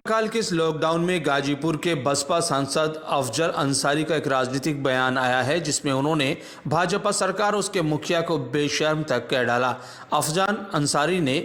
काल के इस लॉकडाउन में गाजीपुर के बसपा सांसद अफजल अंसारी का एक राजनीतिक बयान आया है जिसमें उन्होंने भाजपा सरकार और उसके मुखिया को बेशर्म तक कह डाला। अफजल अंसारी ने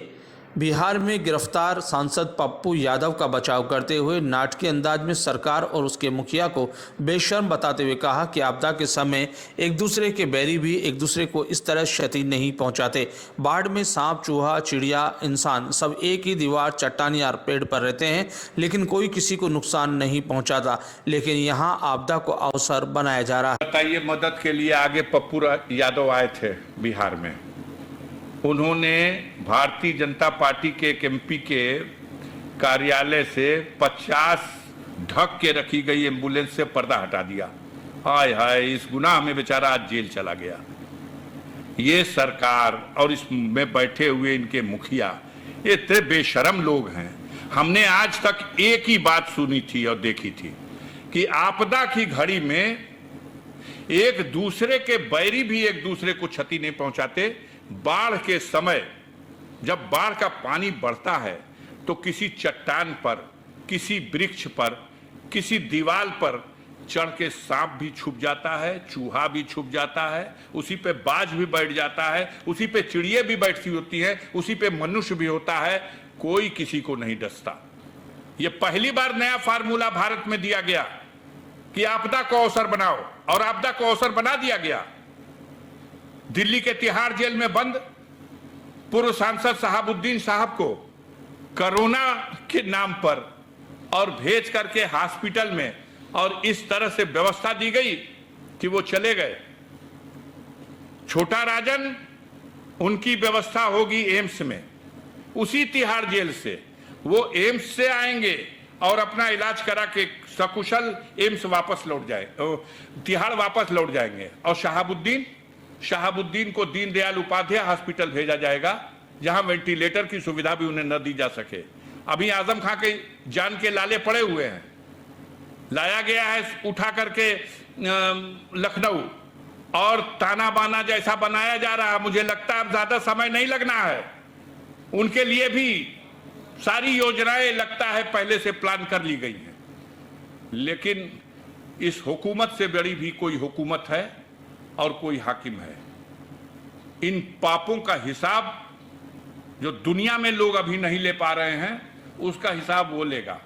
बिहार में गिरफ्तार सांसद पप्पू यादव का बचाव करते हुए नाटकीय अंदाज में सरकार और उसके मुखिया को बेशर्म बताते हुए कहा कि आपदा के समय एक दूसरे के बैरी भी एक दूसरे को इस तरह क्षति नहीं पहुंचाते। बाढ़ में सांप, चूहा, चिड़िया, इंसान सब एक ही दीवार, चट्टान या पेड़ पर रहते हैं, लेकिन कोई किसी को नुकसान नहीं पहुंचाता। लेकिन यहाँ आपदा को अवसर बनाया जा रहा है। बताइए, मदद के लिए आगे पप्पू यादव आए थे बिहार में। उन्होंने भारतीय जनता पार्टी के एक एमपी के कार्यालय से 50 ढक के रखी गई एम्बुलेंस से पर्दा हटा दिया। हाय हाय, इस गुनाह में बेचारा आज जेल चला गया। ये सरकार और इसमें बैठे हुए इनके मुखिया ये इतने बेशरम लोग हैं। हमने आज तक एक ही बात सुनी थी और देखी थी कि आपदा की घड़ी में एक दूसरे के बैरी भी एक दूसरे को क्षति नहीं पहुंचाते। बाढ़ के समय जब बाढ़ का पानी बढ़ता है तो किसी चट्टान पर, किसी वृक्ष पर, किसी दीवार पर चढ़ के सांप भी छुप जाता है, चूहा भी छुप जाता है, उसी पे बाज भी बैठ जाता है, उसी पे चिड़िया भी बैठती होती है, उसी पे मनुष्य भी होता है। कोई किसी को नहीं डसता। ये पहली बार नया फार्मूला भारत में दिया गया कि आपदा को अवसर बनाओ, और आपदा को अवसर बना दिया गया। दिल्ली के तिहाड़ जेल में बंद पूर्व सांसद शहाबुद्दीन साहब को कोरोना के नाम पर और भेज करके हॉस्पिटल में और इस तरह से व्यवस्था दी गई कि वो चले गए। छोटा राजन, उनकी व्यवस्था होगी एम्स में, उसी तिहाड़ जेल से वो एम्स से आएंगे और अपना इलाज करा के सकुशल एम्स वापस लौट जाए, तिहाड़ वापस लौट जाएंगे। और शहाबुद्दीन को दीनदयाल उपाध्याय हॉस्पिटल भेजा जाएगा जहां वेंटिलेटर की सुविधा भी उन्हें न दी जा सके। अभी आजम खां के जान के लाले पड़े हुए हैं, लाया गया है उठा करके लखनऊ, और ताना बाना जैसा बनाया जा रहा है। मुझे लगता है अब ज्यादा समय नहीं लगना है। उनके लिए भी सारी योजनाएं लगता है पहले से प्लान कर ली गई हैं। लेकिन इस हुकूमत से बड़ी भी कोई हुकूमत है और कोई हाकिम है। इन पापों का हिसाब जो दुनिया में लोग अभी नहीं ले पा रहे हैं, उसका हिसाब वो लेगा।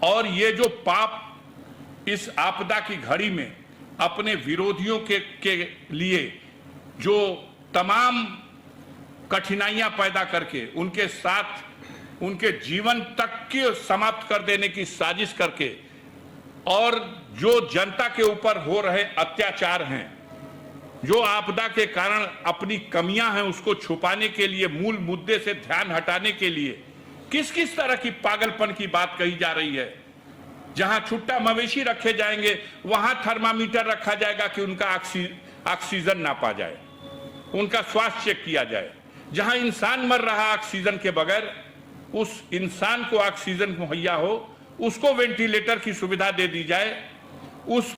और ये जो पाप इस आपदा की घड़ी में अपने विरोधियों के लिए जो तमाम कठिनाइयां पैदा करके उनके साथ उनके जीवन तक के समाप्त कर देने की साजिश करके, और जो जनता के ऊपर हो रहे अत्याचार हैं, जो आपदा के कारण अपनी कमियां हैं उसको छुपाने के लिए, मूल मुद्दे से ध्यान हटाने के लिए किस किस तरह की पागलपन की बात कही जा रही है। जहां छुट्टा मवेशी रखे जाएंगे वहां थर्मामीटर रखा जाएगा कि उनका ऑक्सीजन नापा जाए, उनका स्वास्थ्य चेक किया जाए। जहां इंसान मर रहा ऑक्सीजन के बगैर, उस इंसान को ऑक्सीजन मुहैया हो, उसको वेंटिलेटर की सुविधा दे दी जाए। उस